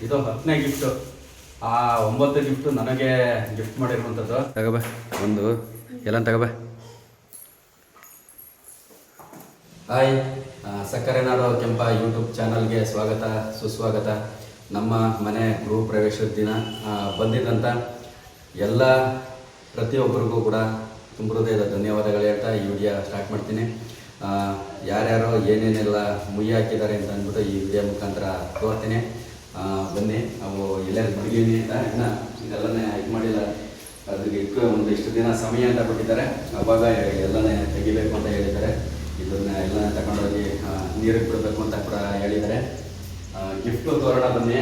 ಇದು 10ನೇ ಗಿಫ್ಟು. ಆ 9 ಗಿಫ್ಟು ನನಗೆ ಗಿಫ್ಟ್ ಮಾಡಿರುವಂಥದ್ದು. ತಗೋಬ ಒಂದು ಎಲ್ಲ ತಗೋಬ. ಹಾಯ್, ಸಕ್ಕರೆ ನಾಡು ಕೆಂಪ ಯೂಟ್ಯೂಬ್ ಚಾನಲ್ಗೆ ಸ್ವಾಗತ ಸುಸ್ವಾಗತ. ನಮ್ಮ ಮನೆ ಗೃಹ ಪ್ರವೇಶದ ದಿನ ಬಂದಿದ್ದಂಥ ಎಲ್ಲ ಪ್ರತಿಯೊಬ್ಬರಿಗೂ ಕೂಡ ತುಂಬ ಹೃದಯದ ಧನ್ಯವಾದಗಳು ಹೇಳ್ತಾ ಈ ವಿಡಿಯೋ ಸ್ಟಾರ್ಟ್ ಮಾಡ್ತೀನಿ. ಯಾರ್ಯಾರೋ ಏನೇನೆಲ್ಲ ಮುಯ್ಯಿ ಹಾಕಿದ್ದಾರೆ ಅಂತ ಅಂದ್ಬಿಟ್ಟು ಈ ವಿಡಿಯೋ ಮುಖಾಂತರ ತೋರ್ತೀನಿ. ಬನ್ನಿ, ಅವು ಎಲ್ಲರೂ ಮಡಗೀನಿ ಅಂತ ಇನ್ನು ಇದೆಲ್ಲನೇ ಇದು ಮಾಡಿಲ್ಲ. ಅದಕ್ಕೆ ಒಂದಿಷ್ಟು ದಿನ ಸಮಯ ಅಂತ ಕೊಟ್ಟಿದ್ದಾರೆ. ಅವಾಗ ಎಲ್ಲನೇ ತೆಗಿಬೇಕು ಅಂತ ಹೇಳಿದ್ದಾರೆ. ಇದನ್ನ ಎಲ್ಲ ತಗೊಂಡೋಗಿ ನೀರಿಗೆ ಬಿಡಬೇಕು ಅಂತ ಕೂಡ ಹೇಳಿದ್ದಾರೆ. ಗಿಫ್ಟು ತೋರಣ ಬನ್ನಿ,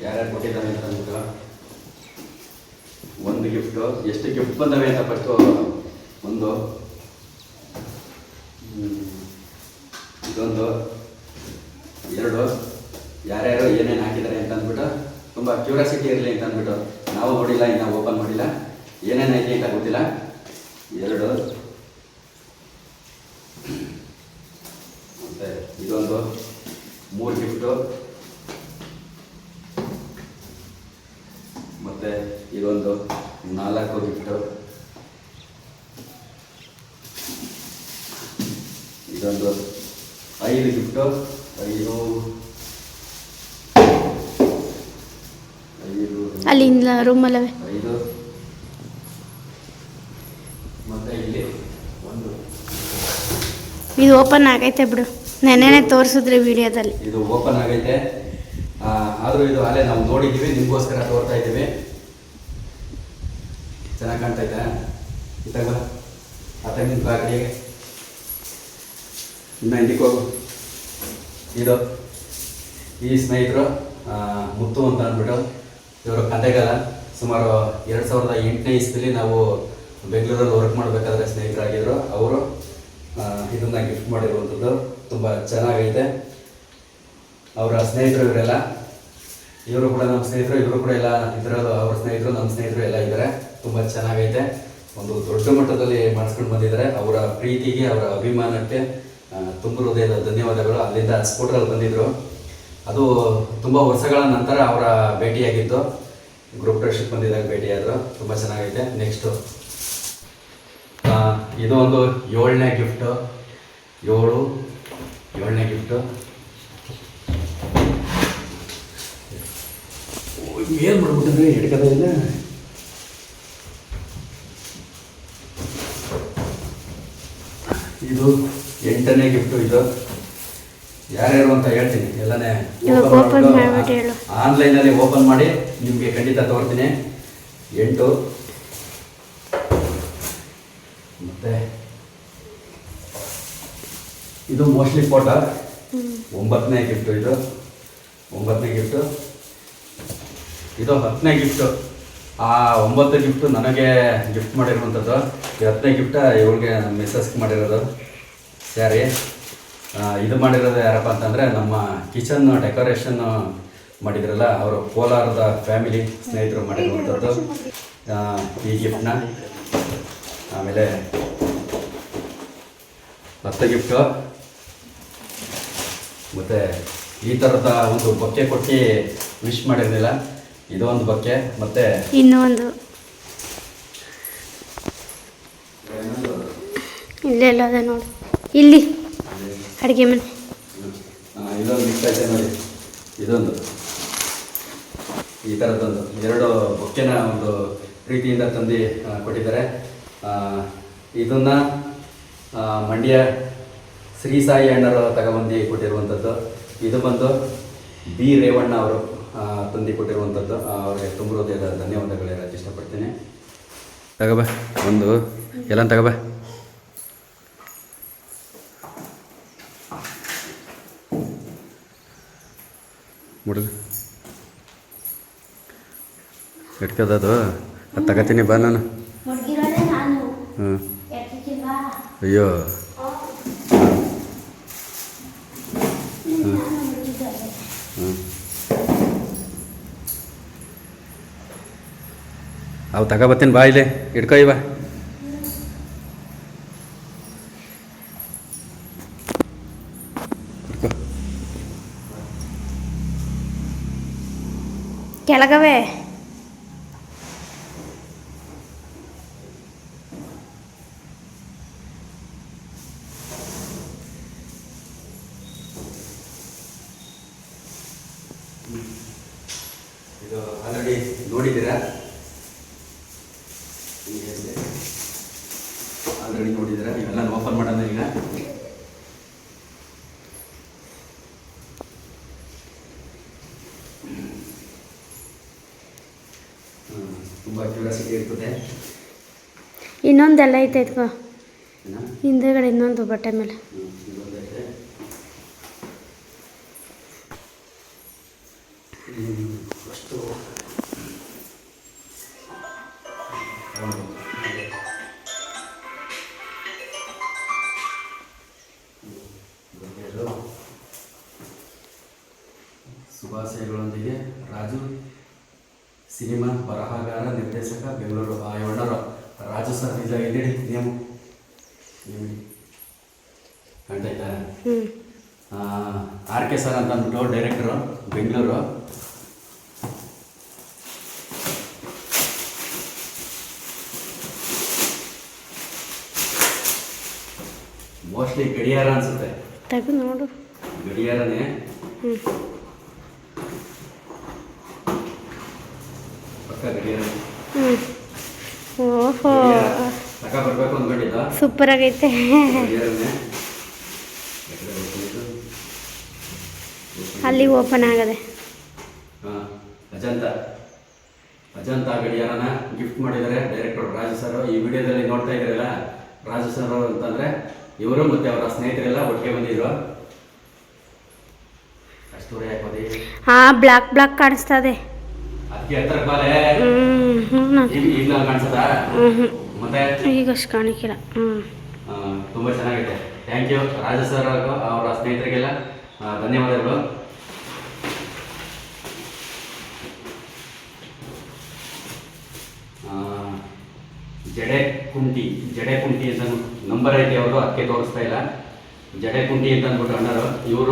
ಯಾರ್ಯಾರು ಕೊಟ್ಟಿದ್ದಾರೆ ಅಂತ ಅಂದ್ಬಿಟ್ಟು. ಒಂದು ಗಿಫ್ಟು, ಎಷ್ಟು ಗಿಫ್ಟ್ ಬಂದವೆ ಅಂತ ಫಸ್ಟು ಒಂದು ಇದೊಂದು, ಎರಡು, ಯಾರ್ಯಾರು ಏನೇನು ಹಾಕಿದ್ದಾರೆ ಅಂತ ಅಂದ್ಬಿಟ್ಟು ತುಂಬ ಕ್ಯೂರಿಯಾಸಿಟಿ ಇರಲಿ ಅಂತ ಅಂದ್ಬಿಟ್ಟು ನಾವು ನೋಡಿಲ್ಲ, ಇನ್ನು ಓಪನ್ ಮಾಡಿಲ್ಲ, ಏನೇನು ಐತಿ ಅಂತ ಗೊತ್ತಿಲ್ಲ. ಎರಡು, ಮತ್ತು ಇದೊಂದು 3 ಗಿಫ್ಟು, ಮತ್ತು ಇದೊಂದು 4 ಗಿಫ್ಟು, ಇದೊಂದು 5 ಗಿಫ್ಟು, 5 ಅಲ್ಲಿಂದ ರೂಮಲ್ಲವೇ 5, ಮತ್ತು ಇಲ್ಲಿ 1. ಇದು ಓಪನ್ ಆಗೈತೆ ಬಿಡು, ನೆನ್ನೆನೆ ತೋರಿಸಿದ್ರಿ ವಿಡಿಯೋದಲ್ಲಿ. ಇದು ಓಪನ್ ಆಗೈತೆ, ಆದರೂ ಇದು ಅಲ್ಲೇ ನಾವು ನೋಡಿದ್ದೀವಿ, ನಿಮಗೋಸ್ಕರ ತೋರ್ತಾ ಇದ್ದೀವಿ. ಚೆನ್ನಾಗಿ ಕಾಣ್ತೈತೆ. ಇತ್ತಾಗ ಆ ತೆಂಗಿನ ಬಾಗಿಲಿಗೆ ಇನ್ನು ಹಿಂದಕ್ಕೆ ಹೋಗು. ಇದು ಈ ಸ್ನೇಹಿತರು ಮುತ್ತು ಅಂತ ಅಂದ್ಬಿಟ್ಟು, ಇವರು ಕಂದೆಗಾಲ. ಸುಮಾರು 2008ನೇ ಇಸ್ವಿಲಿ ನಾವು ಬೆಂಗಳೂರಲ್ಲಿ ವರ್ಕ್ ಮಾಡಬೇಕಾದ್ರೆ ಸ್ನೇಹಿತರಾಗಿದ್ದರು. ಅವರು ಇದನ್ನು ಗಿಫ್ಟ್ ಮಾಡಿರುವಂಥದ್ದು. ತುಂಬ ಚೆನ್ನಾಗೈತೆ. ಅವರ ಸ್ನೇಹಿತರು ಇವರೆಲ್ಲ, ಇವರು ಕೂಡ ನಮ್ಮ ಸ್ನೇಹಿತರು, ಇವರು ಕೂಡ ಎಲ್ಲ ಇದರಲ್ಲೂ ಅವ್ರ ಸ್ನೇಹಿತರು, ನಮ್ಮ ಸ್ನೇಹಿತರು ಎಲ್ಲ ಇದ್ದಾರೆ. ತುಂಬ ಚೆನ್ನಾಗೈತೆ. ಒಂದು ದೊಡ್ಡ ಮಟ್ಟದಲ್ಲಿ ಮಾಡಿಸ್ಕೊಂಡು ಬಂದಿದ್ದಾರೆ. ಅವರ ಪ್ರೀತಿಗೆ, ಅವರ ಅಭಿಮಾನಕ್ಕೆ ತುಂಬ ಹೃದಯದ ಧನ್ಯವಾದಗಳು. ಅಲ್ಲಿಂದ ಸ್ಕೂಟ್ರಲ್ಲಿ ಬಂದಿದ್ದರು. ಅದು ತುಂಬ ವರ್ಷಗಳ ನಂತರ ಅವರ ಭೇಟಿಯಾಗಿದ್ದು, ಗ್ರೂಪ್ ಪ್ರವೇಶಕ್ಕೆ ಬಂದಿದ್ದಾಗ ಭೇಟಿಯಾದರು. ತುಂಬ ಚೆನ್ನಾಗೈತೆ. ನೆಕ್ಸ್ಟು ಇದು ಒಂದು 7ನೇ ಗಿಫ್ಟು. 7ನೇ ಗಿಫ್ಟು. ಏನು ಮಾಡ್ಬಿಟ್ಟಿದ್ರೆ ಹಿಡ್ಕದ ಇಲ್ಲ. ಇದು 8ನೇ ಗಿಫ್ಟು. ಇದು ಯಾರ್ಯಾರು ಅಂತ ಹೇಳ್ತೀನಿ, ಎಲ್ಲನೇ ಆನ್ಲೈನಲ್ಲಿ ಓಪನ್ ಮಾಡಿ ನಿಮಗೆ ಖಂಡಿತ ತೋರ್ತೀನಿ. 8, ಮತ್ತು ಇದು ಮೋಸ್ಟ್ಲಿ ಫೋಟೋ. 9ನೇ ಗಿಫ್ಟು. ಇದು 9ನೇ ಗಿಫ್ಟು. ಇದು 10ನೇ ಗಿಫ್ಟು. ಆ 9 ಗಿಫ್ಟು ನನಗೆ ಗಿಫ್ಟ್ ಮಾಡಿರುವಂಥದ್ದು. 10ನೇ ಗಿಫ್ಟ ಇವ್ರಿಗೆ ಮಿಸ್ಸಸ್ಗೆ ಮಾಡಿರೋದು ಸ್ಯಾರಿ. ಇದು ಮಾಡಿರೋದು ಯಾರಪ್ಪ ಅಂತಂದರೆ ನಮ್ಮ ಕಿಚನ್ ಡೆಕೋರೇಷನ್ ಮಾಡಿದ್ರಲ್ಲ, ಅವರು ಕೋಲಾರದ ಫ್ಯಾಮಿಲಿ ಸ್ನೇಹಿತರು ಮಾಡಿರುವಂಥದ್ದು ಈ ಗಿಫ್ಟ್ನ. ಆಮೇಲೆ 10 ಗಿಫ್ಟು. ಮತ್ತು ಈ ಥರದ ಒಂದು ಬೊಕ್ಕೆ ಕೊಟ್ಟು ವಿಶ್ ಮಾಡಿರಲಿಲ್ಲ. ಇದು ಒಂದು ಬೊಕ್ಕೆ. ಮತ್ತು ಇನ್ನೊಂದು ಇಲ್ಲೆಲ್ಲ ಅದ ನೋಡಿ, ಇಲ್ಲಿ ಅಡುಗೆ ಮನೆ. ಇದೊಂದು ಗಿಫ್ಟ್ ಐತೆ ನೋಡಿ. ಇದೊಂದು ಈ ಥರದ್ದೊಂದು 2 ಬೊಕ್ಕೆನ ಒಂದು ಪ್ರೀತಿಯಿಂದ ತಂದು ಕೊಟ್ಟಿದ್ದಾರೆ. ಇದನ್ನು ಮಂಡ್ಯ ಶ್ರೀ ಸಾಯಿ ಅಣ್ಣರು ತಗೊಬಂದು ಕೊಟ್ಟಿರುವಂಥದ್ದು. ಇದು ಬಂದು ಬಿ ರೇವಣ್ಣ ಅವರು ತಂದು ಕೊಟ್ಟಿರುವಂಥದ್ದು. ಅವ್ರಿಗೆ ತುಂಬ ಹೃದಯದ ಧನ್ಯವಾದಗಳು ಹೇಳಕ್ಕೆ ಇಷ್ಟಪಡ್ತೀನಿ. ತಗೋಬ ಒಂದು ಎಲ್ಲ ತಗೋಬ. ಮುಡುಗು ಇಟ್ಕೋದದು ಅದು ತಗೋತೀನಿ ಬಾ ನಾನು. ಹ್ಞೂ ಅಯ್ಯೋ ಅವು ತಗೋಬತ್ತೀನಿ ಬಾ, ಇಲ್ಲಿ ಇಟ್ಕೊ ಇವ. ಇಟ್ಕೊ ಕೆಳಗವೆ ಇದು ಆಲ್ರೆಡಿ ನೋಡಿದ್ದೀರಾ, ಆಲ್ರೆಡಿ ನೋಡಿದ್ದೀರಾ. ಇವೆಲ್ಲ ಓಪನ್ ಮಾಡೋಣ ಈಗ. ತುಂಬ ಕ್ಯೂರಿಯಾಸಿಟಿ ಇರ್ತದೆ. ಇನ್ನೊಂದೆಲ್ಲ ಐತೆ ಇದ್ಕೋ ಏನ? ಹಿಂದೆಗಡೆ ಇನ್ನೊಂದು ಬಟ್ಟೆ ಮೇಲೆ ಇದೊಂದೈತೆ. ಅಷ್ಟು ಶುಭಾಶಯಗಳೊಂದಿಗೆ ರಾಜು ಸಿನಿಮಾ ಬರಹಗಾರ ನಿರ್ದೇಶಕ ಬೆಂಗಳೂರು. ಇವಣ್ಣರು ರಾಜು ಸರ್ ನಿಜ ಎಲ್ಲಿ ನೀವು ಕಂಡಾಯ್ತಾ? ಹ್ಞೂ ಆರ್ ಕೆ ಸರ್ ಅಂತ ಅಂದ್ಬಿಟ್ಟು ಡೈರೆಕ್ಟರು, ಬೆಂಗಳೂರು. ಮೋಸ್ಟ್ಲಿ ಗಡಿಯಾರ ಅನ್ಸುತ್ತೆ. ತೆಗೆದು ನೋಡು. ಗಡಿಯಾರನೇ. ಹ್ಞೂ ಪಕ್ಕ ಗಡಿಯಾರ. ಹ್ಞೂ ಓಹೋ ತಕ ಬರ್ಬೇಕು ಅಂದ್ಕೊಂಡಿದ್ದ. ಸೂಪರ್ ಆಗೈತೆ. ಗಡಿಯಾರನೇ. ಅಲ್ಲಿ ಓಪನ್ ಆಗದೆ. ಹಾಂ, ಅಜಂತ ಗಡಿಯಾರನ ಗಿಫ್ಟ್ ಮಾಡಿದ್ದಾರೆ ಡೈರೆಕ್ಟರ್ ರಾಜು ಸರ್. ಈ ವಿಡಿಯೋದಲ್ಲಿ ನೋಡ್ತಾ ಇದ್ದೀರಲ್ಲ, ರಾಜು ಸರ್ ಅಂತಂದರೆ ಇವರು ಮತ್ತು ಅವರ ಸ್ನೇಹಿತರೆಲ್ಲ ಒಟ್ಟಿಗೆ ಬಂದಿದ್ರು. ಅಷ್ಟು ಯಾಕೋದಿ ಹಾಂ ಬ್ಲಾಕ್ ಕಾಣಿಸ್ತದೆ. ಅದಕ್ಕೆ ಹತ್ರ ಬಾಲೆ ಹ್ಞೂ ಈಗ ಕಾಣಿಸದ ಮತ್ತೆ ಈಗಷ್ಟು ಕಾಣಿಕಿಲ್ಲ. ಹ್ಞೂ ತುಂಬ ಚೆನ್ನಾಗಿದೆ. ಥ್ಯಾಂಕ್ ಯು ರಾಜು ಸರ್ ಅವರ ಸ್ನೇಹಿತರಿಗೆಲ್ಲ ಧನ್ಯವಾದಗಳು. ಜಡೆ ಕುಂಟಿ ಅಂತ ನಂಬರ್ ಐತೆ ಅವರು, ಅದಕ್ಕೆ ತೋರಿಸ್ತಾ ಇಲ್ಲ. ಜಡೆ ಕುಂಟಿ ಅಂತ ಅಂದ್ಬಿಟ್ಟು ಅಣ್ಣರು. ಇವ್ರ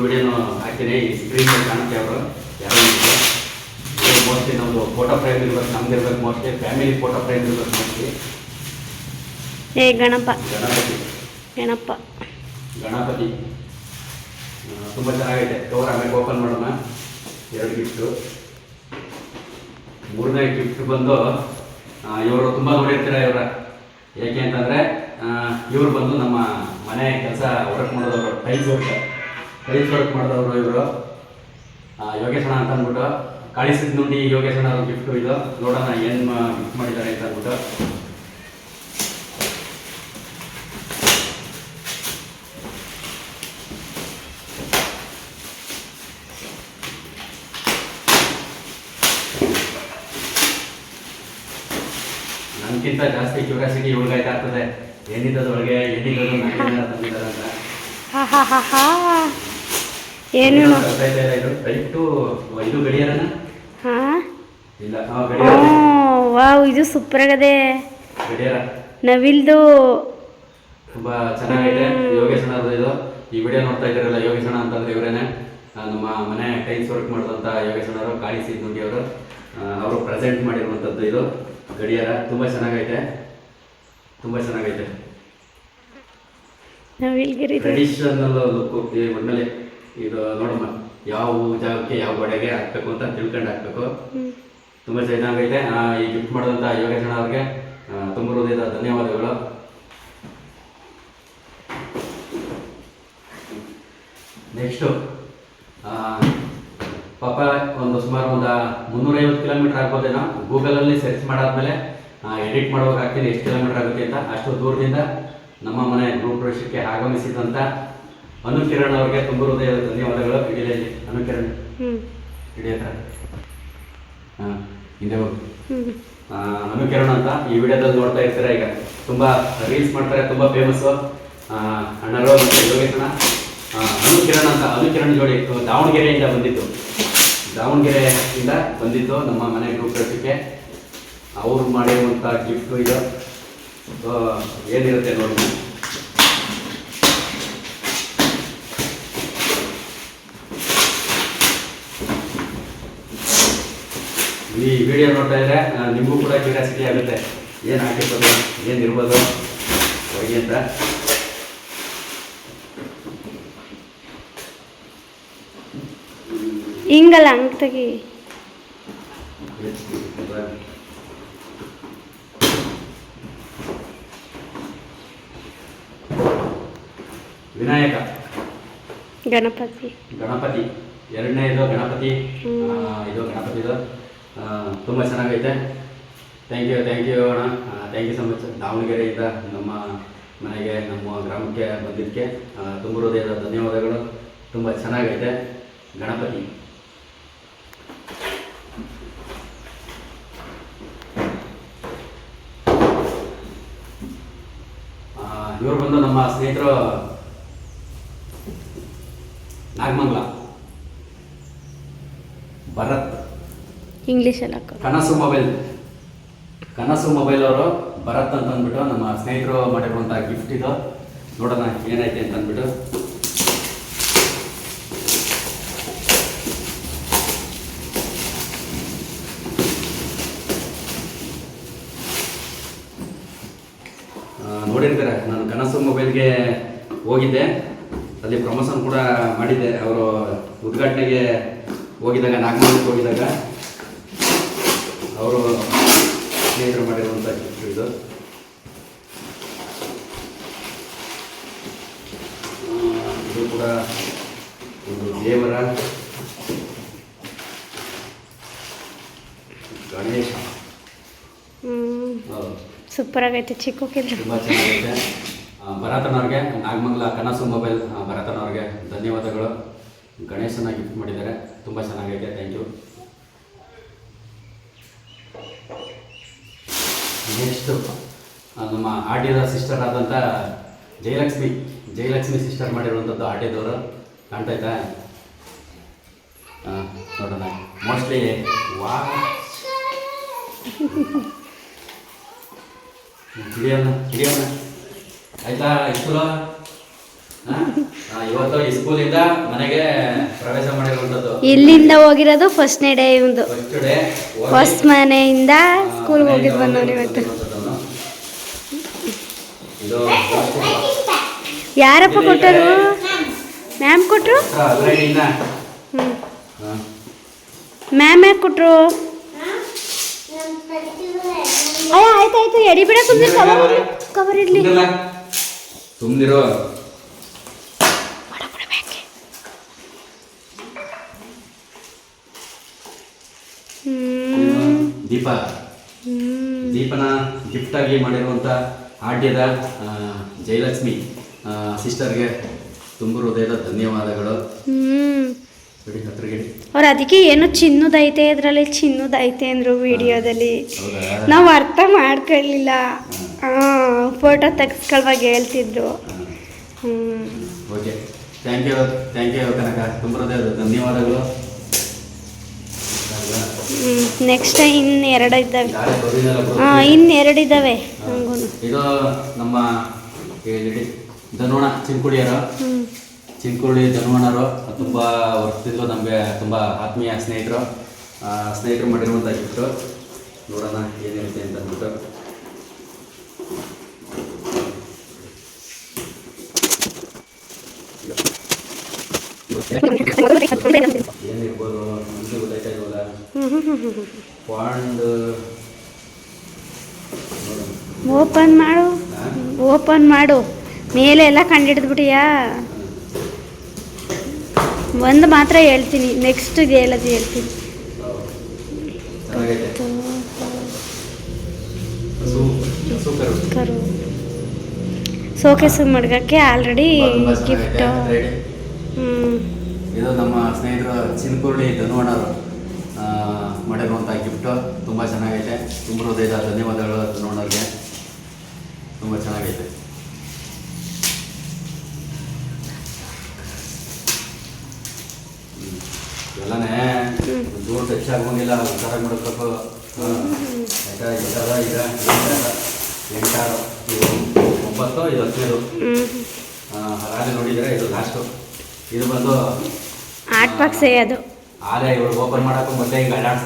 ವಿಡಿಯೋನು ಹಾಕ್ತೀನಿ, ಈ ಸ್ಕ್ರೀನ್ ಮೇಲೆ ಕಾಣುತ್ತೆ. ಅವರು ಯಾರೋ ಮೋಸ್ಟ್ಲಿ ನಮ್ಮದು ಫೋಟೋ ಫ್ರೇಮ್ ಇರ್ಬೇಕು, ನಮ್ದು ಇರ್ಬೇಕು. ಮೋಸ್ಟ್ಲಿ ಫ್ಯಾಮಿಲಿ ಫೋಟೋ ಫ್ರೇಮ್ ಇರ್ಬೇಕು ಮೋಸ್ಟ್ಲಿ. ಗಣಪತಿ ತುಂಬ ಚೆನ್ನಾಗೈತೆ. ಕವರ್ ಆಮೇಲೆ ಓಪನ್ ಮಾಡೋಣ. 2 ಗಿಫ್ಟು. 3ನೇ ಗಿಫ್ಟ್ ಬಂದು ಇವರು ತುಂಬ ನೋಡಿರ್ತೀರ ಇವರ. ಏಕೆ ಅಂತಂದರೆ ಇವರು ಬಂದು ನಮ್ಮ ಮನೆ ಕೆಲಸ ವರ್ಕ್ ಮಾಡಿದವರು, ಟೈಲ್ಸ್ ವರ್ಕ್ ಮಾಡಿದವರು ಇವರು. ಯೋಗೇಶಣ್ಣ ಅಂತ ಅಂದ್ಬಿಟ್ಟು, ಕಾಳಿಸಿದ ನುಂಡಿ ಯೋಗೇಶಣ್ಣ ಅವ್ರ ಗಿಫ್ಟು ಇದು. ನೋಡೋಣ ಏನು ಗಿಫ್ಟ್ ಮಾಡಿದ್ದಾರೆ ಅಂತ ಅಂದ್ಬಿಟ್ಟು. ನನಗಿಂತ ಜಾಸ್ತಿ ಕ್ಯೂರಿಯಾಸಿಟಿ ಇವಳಿಗಾಯ್ತಾ ಆಗ್ತದೆ. ಏನಿದ್ದದೊಳಗೆ ಏನಿದ್ದದು ತಂದಿದ್ದಾರೆ ಅಂತ. ಏನು ಇದು ಟೈಟು ಇದು ಗಡಿಯಾರನ? ಹಾಂ ಇಲ್ಲ, ಗಡಿಯಾರ. ವಾವ್, ಇದು ಸೂಪರ್ ಆಗದೆ. ಗಡಿಯಾರ ನವಿಲ್ದು ತುಂಬ ಚೆನ್ನಾಗಿದೆ. ಯೋಗೇಶಣ್ಣದು ಇದು. ಈ ವಿಡಿಯೋ ನೋಡ್ತಾ ಇದ್ದಾರಲ್ಲ, ಯೋಗೇಶಣ್ಣ ಅಂತಂದ್ರೆ ಇವರೇನೆ, ನಮ್ಮ ಮನೆ ಟೈಲ್ಸ್ ವರ್ಕ್ ಮಾಡಿದಂಥ ಯೋಗೇಶಣ್ಣವರು, ಕಾಳಿಸಿ ನುಂಡಿ ಅವರು ಪ್ರೆಸೆಂಟ್ ಮಾಡಿರುವಂಥದ್ದು ಇದು ಗಡಿಯಾರ. ತುಂಬ ಚೆನ್ನಾಗೈತೆ. Traditional look. ಈ ಒಟ್ಟಿನಲ್ಲಿ ಇದು ನೋಡಮ್ಮ, ಯಾವ ಜಾಗಕ್ಕೆ ಯಾವ ಗೋಡೆಗೆ ಹಾಕ್ಬೇಕು ಅಂತ ತಿಳ್ಕೊಂಡು ಹಾಕ್ಬೇಕು. ತುಂಬ ಚೆನ್ನಾಗೈತೆ. ಈ ಗಿಫ್ಟ್ ಮಾಡಿದಂಥ ಯೋಗೇಶಣ್ಣ ಅವ್ರಿಗೆ ತುಂಬ ಹೃದಯದ ಧನ್ಯವಾದಗಳು. ನೆಕ್ಸ್ಟು ಪಾಪ ಸುಮಾರು ಒಂದು 350 ಕಿಲೋಮೀಟರ್ ಆಗ್ಬೋದೇನೋ. ಗೂಗಲಲ್ಲಿ ಸರ್ಚ್ ಮಾಡಾದ್ಮೇಲೆ ಎಡಿಟ್ ಮಾಡುವಾಗ ಹಾಕ್ತೀನಿ ಎಷ್ಟು ಕಿಲೋಮೀಟರ್ ಆಗುತ್ತೆ ಅಂತ. ಅಷ್ಟು ದೂರದಿಂದ ನಮ್ಮ ಮನೆ ಗೃಹ ಪ್ರವೇಶಕ್ಕೆ ಆಗಮಿಸಿದಂಥ ಅನುಕಿರಣ್ ಅವ್ರಿಗೆ ತುಂಬ ಹೃದಯದ ಧನ್ಯವಾದಗಳು. ಹಿಡಿಯಲ್ಲಿ ಅನುಕಿರಣ್ ಹಿಡಿಯತ್ರ ಹಾಂ ಹಿಂದೆ ಹೋಗಿ. ಅನುಕಿರಣ್ ಅಂತ ಈ ವಿಡಿಯೋದಲ್ಲಿ ನೋಡ್ತಾ ಇರ್ತೀರ. ಈಗ ತುಂಬ ರೀಲ್ಸ್ ಮಾಡ್ತಾರೆ, ತುಂಬ ಫೇಮಸ್ಸು ಅಣ್ಣರು ಮತ್ತು ಯೋಗೇಶಣ್ಣ. ಅನುಕಿರಣ್ ಅಂತ, ಅನುಕಿರಣ್ ಜೋಡಿ ದಾವಣಗೆರೆಯಿಂದ ಬಂದಿದ್ದು ನಮ್ಮ ಮನೆ ಗೃಹ ಪ್ರವೇಶಕ್ಕೆ. ಅವರು ಮಾಡಿರುವಂಥ ಗಿಫ್ಟು ಇದು. ಏನಿರುತ್ತೆ ನೋಡಿ. ಈ ವಿಡಿಯೋ ನೋಡ್ತಾ ಇದ್ರೆ ನಿಮಗೂ ಕೂಡ ಕ್ಯೂರಿಯಾಸಿಟಿ ಆಗುತ್ತೆ ಏನು ಹಾಕಿರ್ಬೋದು ಏನು ಇರ್ಬೋದು ಹೋಗಿ ಅಂತ. ಹಿಂಗಲ್ಲ ಹಂಗೆ ತೆಗಿ. ವಿನಾಯಕ, ಗಣಪತಿ, ಎರಡನೇದು ಗಣಪತಿ, ಇದು ಗಣಪತಿದು ತುಂಬ ಚೆನ್ನಾಗೈತೆ. ಥ್ಯಾಂಕ್ ಯು ಅಣ್ಣ, ಥ್ಯಾಂಕ್ ಯು ಸೊ ಮಚ್. ದಾವಣಗೆರೆಯಿಂದ ನಮ್ಮ ಮನೆಗೆ, ನಮ್ಮ ಗ್ರಾಮಕ್ಕೆ ಬಂದಿದ್ದಕ್ಕೆ ತುಂಬ ಹೃದಯದ ಧನ್ಯವಾದಗಳು. ತುಂಬ ಚೆನ್ನಾಗೈತೆ ಗಣಪತಿ. ಇವರು ಬಂದು ನಮ್ಮ ಸ್ನೇಹಿತರು ನಾಗಮಂಗಲ ಭರತ್, ಇಂಗ್ಲೀಷಲ್ಲಿ ಹಾಕೋ. ಕನಸು ಮೊಬೈಲ್ ಅವರು ಭರತ್ ಅಂತ ಅಂದ್ಬಿಟ್ಟು ನಮ್ಮ ಸ್ನೇಹಿತರು ಮಾಡಿರುವಂಥ ಗಿಫ್ಟ್ ಇದು. ನೋಡೋಣ ಏನೈತೆ ಅಂತ ಅಂದ್ಬಿಟ್ಟು. ನೋಡಿರ್ತಾರೆ, ನಾನು ಕನಸು ಮೊಬೈಲ್ಗೆ ಹೋಗಿದ್ದೆ, ಅಲ್ಲಿ ಪ್ರಮೋಷನ್ ಕೂಡ ಮಾಡಿದ್ದೆ. ಅವರು ಉದ್ಘಾಟನೆಗೆ ಹೋಗಿದ್ದಾಗ, ನಾಗಮಂಗಲಕ್ಕೆ ಹೋಗಿದ್ದಾಗ ಅವರು ಸ್ನೇಹಿತರು ಮಾಡಿರುವಂಥ ಗಿಫ್ಟ್ ಇದು. ಇದು ಕೂಡ ಒಂದು ದೇವರ ಗಣೇಶ. ಸೂಪರ್ ಆಗೈತೆ, ಚಿಕ್ಕೋಕಿದ್ರೆ ತುಂಬ ಚೆನ್ನಾಗೈತೆ. ಭರತನವ್ರಿಗೆ, ನಾಗಮಂಗಲ ಕನಸು ಮೊಬೈಲ್ ಭರತನವ್ರಿಗೆ ಧನ್ಯವಾದಗಳು. ಗಣೇಶನ ಗಿಫ್ಟ್ ಮಾಡಿದ್ದಾರೆ, ತುಂಬ ಚೆನ್ನಾಗೈತೆ. Thank you. ನೆಕ್ಸ್ಟು ನಮ್ಮ ಆರ್ಡಿದ ಸಿಸ್ಟರ್ ಆದಂಥ ಜಯಲಕ್ಷ್ಮಿ ಸಿಸ್ಟರ್ ಮಾಡಿರುವಂಥದ್ದು ಆರ್ಡಿದವರು ಕಾಣ್ತಾಯ್ತಾ? ನೋಡೋಣ. ಮೋಸ್ಟ್ಲಿ ಹಿಡಿಯೋಣ ಆಯ್ತಾ? ಸ್ಕೂಲು ಇವತ್ತು ಈ ಸ್ಕೂಲಿಂದ ಮನೆಗೆ ಪ್ರವೇಶ ಮಾಡಿರುವಂಥದ್ದು. ಇಲ್ಲಿಂದ ಹೋಗಿರೋದು ಫಸ್ಟ್ನೇ ಡೇ ಇವಂದು. ಫಸ್ಟ್ ಡೇ ಫಸ್ಟ್ ಮನೆಯಿಂದ ಸ್ಕೂಲ್ಗೆ ಹೋಗಿದ್ದು ಬಂದವನು ಇವತ್ತು. ಇದು ಯಾರಪ್ಪ ಕೊಟ್ಟರು? ಮ್ಯಾಮ್ ಕೊಟ್ಟರು. ಮ್ಯಾಮ್ ಯಾಕೆ ಕೊಟ್ಟರು? ಆಯ್ತಾಯ್ತು, ಎಡಿ ಬಿಡ, ಸುಮ್ಮನೆ ಕವರ್ ಇಡ್ಲಿ. ಸುಮ್ಮನಿರೋ. ದೀಪನ ಗಿಫ್ಟ್ ಆಗಿ ಮಾಡಿರುವಂಥ ಆಡ್ಯದ ಜಯಲಕ್ಷ್ಮಿ ಸಿಸ್ಟರ್ಗೆ ತುಂಬ ಹೃದಯದ ಧನ್ಯವಾದಗಳು. ಅವ್ರು ಅದಕ್ಕೆ ಏನು ಚಿನ್ನದೈತೆ, ಇದರಲ್ಲಿ ಚಿನ್ನದೈತೆ ಅಂದರು ವಿಡಿಯೋದಲ್ಲಿ. ನಾವು ಅರ್ಥ ಮಾಡ್ಕೊಳ್ಳಿಲ್ಲ. ಫೋಟೋ ತೆಗೆಸ್ಕೊಳ್ವಾಗ ಹೇಳ್ತಿದ್ರು. ಓಕೆ, ಥ್ಯಾಂಕ್ ಯು ಕನಕ, ತುಂಬ ಹೃದಯದ ಧನ್ಯವಾದಗಳು. ನೆಕ್ಸ್ಟ್ ಇನ್ನೆರಡು ಇದ್ದಾವೆ. ಇನ್ನೆರಡು ಇದ್ದಾವೆ. ಇದು ನಮ್ಮ ಧನುವಣ ಚಿನ್ಕುಡಿಯರು, ಚಿನ್ಕುಡಿ ಧನುವಣರು ತುಂಬ ವರ್ಷದಿಂದಲೂ ನಮಗೆ ತುಂಬ ಆತ್ಮೀಯ ಸ್ನೇಹಿತರು ಮಾಡಿರುವಂಥ ಗಿಫ್ಟು. ನೋಡೋಣ ಏನಿರುತ್ತೆ ಅಂತ ಅಂದ್ಬಿಟ್ಟು. ಏನಿರ್ಬೋದು ನಮಗೆ ಗೊತ್ತಾಯ್ತಾ ಇಲ್ವಲ್ಲ. ಪಾಂಡ್ ಓಪನ್ ಮಾಡು. ಮೇಲೆ ಎಲ್ಲ ಕಂಡಿಡ್ದ್ಬಿಟ್ಟಿಯಾ? ಒಂದು ಮಾತ್ರ ಹೇಳ್ತೀನಿ, ನೆಕ್ಸ್ಟ್ ಹೇಳೋದು ಹೇಳ್ತೀನಿ. ಕರು ಸೋಕೇಸ್ ಮಡ್ಗಕ್ಕೆ ಆಲ್ರೆಡಿ ಗಿಫ್ಟ್. ಇದು ನಮ್ಮ ಸ್ನೇಹಿತರು ಚಿನ್ಕುರ್ಡಿ ಧನುವಣ್ಣರು ಮಾಡಿರುವಂಥ ಗಿಫ್ಟು. ತುಂಬ ಚೆನ್ನಾಗೈತೆ. ತುಂಬ ಹೃದಯದ ಧನ್ಯವಾದಗಳು ಧನುವಣ್ಣರಿಗೆ. ತುಂಬ ಚೆನ್ನಾಗೈತೆ. ಎಲ್ಲನೇ ದೂರ ಟಚ್ ಆಗೋಂಗಿಲ್ಲ, ಹುಷಾರಾಗಿ ಮಾಡಬೇಕು ಆಯ್ತಾ? ಈಗ 8 ಇದು 9, ಇದು 10ನೇದು. ಹಾಗೆ ನೋಡಿದರೆ ಇದು ಲಾಸ್ಟು. ಇದು ಬಂದು ಆರ್ಟ್ ಬಾಕ್ಸೇ. ಅದು ಆಗ ಇವರು ಓಪನ್ ಮಾಡಕ್ಕೆ ಮೊದಲೇ ಹಿಂಗೆ ಅಡ್ಡಾಡ್ಸ್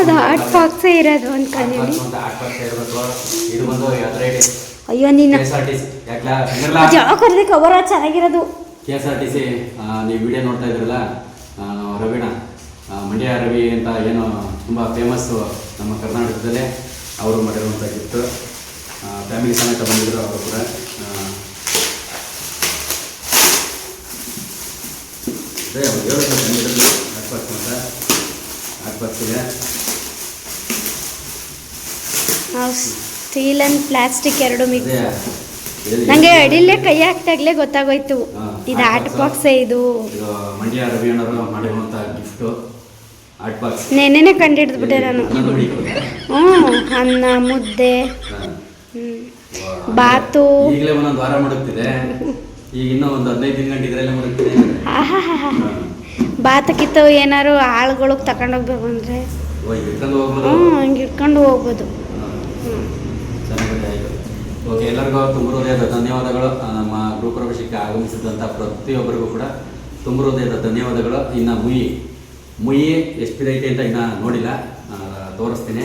ಅದು ಹಾಟ್ ಬಾಕ್ಸೇ ಇರೋದು ಅನ್ಕೊಂಡಿನಿ. ಇರಬೇಕು. ಇದು ಬಂದು ಅದರೇಡಿ ಅಯ್ಯೋ ನೀನು KSRTC ಜಾಗರದೆ ಕವರ ಚೆನ್ನಾಗಿರೋದು. KSRTC ನೀವು ವಿಡಿಯೋ ನೋಡ್ತಾ ಇದ್ರಲ್ಲ, ರವೀಣ ಮಂಡ್ಯ ರವಿ ಅಂತ ಏನು ತುಂಬ ಫೇಮಸ್ಸು ನಮ್ಮ ಕರ್ನಾಟಕದಲ್ಲೇ ಅವರು ಮಾಡಿರುವಂಥ ಗಿಫ್ಟು. ಫ್ಯಾಮಿಲಿ ಸಮೇತ ಬಂದಿದ್ದರು ಅವರು ಕೂಡ. ಅದೇ ಅವ್ರು ಹೇಳೋದು ಬಂದಿದ್ರು ಹಾಕ್ಬಾರ್ದು ಅಂತ ಹಾಕ್ಬಾರ್ತಿದೆ. ಸ್ಟೀಲ್ ಆ್ಯಂಡ್ ಪ್ಲಾಸ್ಟಿಕ್ ಎರಡು ಮಿಕ್ಸ್. ಅದೇ ನನಗೆ ಅಡಿಲೇ ಕೈ ಹಾಕ್ದಾಗಲೇ ಗೊತ್ತಾಗೋಯ್ತು ಇದು ಹಾಟ್ ಬಾಕ್ಸೇ. ಇದು ಮಂಡ್ಯ ರವಿ ಅಣ್ಣವರು ಮಾಡಿರುವಂಥ ಗಿಫ್ಟು ಹಾಟ್ ಬಾಕ್ಸ್. ನೆನ್ನೆನೇ ಕಂಡಿಡ್ದ್ಬಿಟ್ಟೆ ನಾನು. ಅನ್ನ ಮುದ್ದೆ ಬಾತು ಈಗಲೇ ಒಂದೊಂದು ವಾರ ಮಡಗ್ತಿದೆ. ಈಗ ಇನ್ನೂ ಒಂದು 15 ದಿನ ಗಂಟೆ ಇದರಲ್ಲೇ ಮಡಗ್ತಿದೆ. ಬಾತಕ್ಕಿತ್ತು ಏನಾರು ಆಳುಗಳಿಗೆ ತಗೊಂಡೋಗ್ಬೇಕು ಅಂದರೆ ಇಟ್ಕೊಂಡು ಹೋಗ್ಬೋದು. ಹಂಗೆ ಇಟ್ಕೊಂಡು ಹೋಗ್ಬೋದು. ಚೆನ್ನಾಗಿದೆ. ಆಯಿತು. ಓಕೆ, ಎಲ್ಲರಿಗೂ ತುಂಬ ಹೃದಯದ ಧನ್ಯವಾದಗಳು. ನಮ್ಮ ಗೃಹಪ್ರವೇಶಕ್ಕೆ ಆಗಮಿಸಿದಂಥ ಪ್ರತಿಯೊಬ್ಬರಿಗೂ ಕೂಡ ತುಂಬ ಹೃದಯದ ಧನ್ಯವಾದಗಳು. ಇನ್ನು ಮುಯಿ ಎಷ್ಟು ಬಿದ್ದೈತೆ ಅಂತ ಇನ್ನೂ ನೋಡಿಲ್ಲ, ತೋರಿಸ್ತೀನಿ.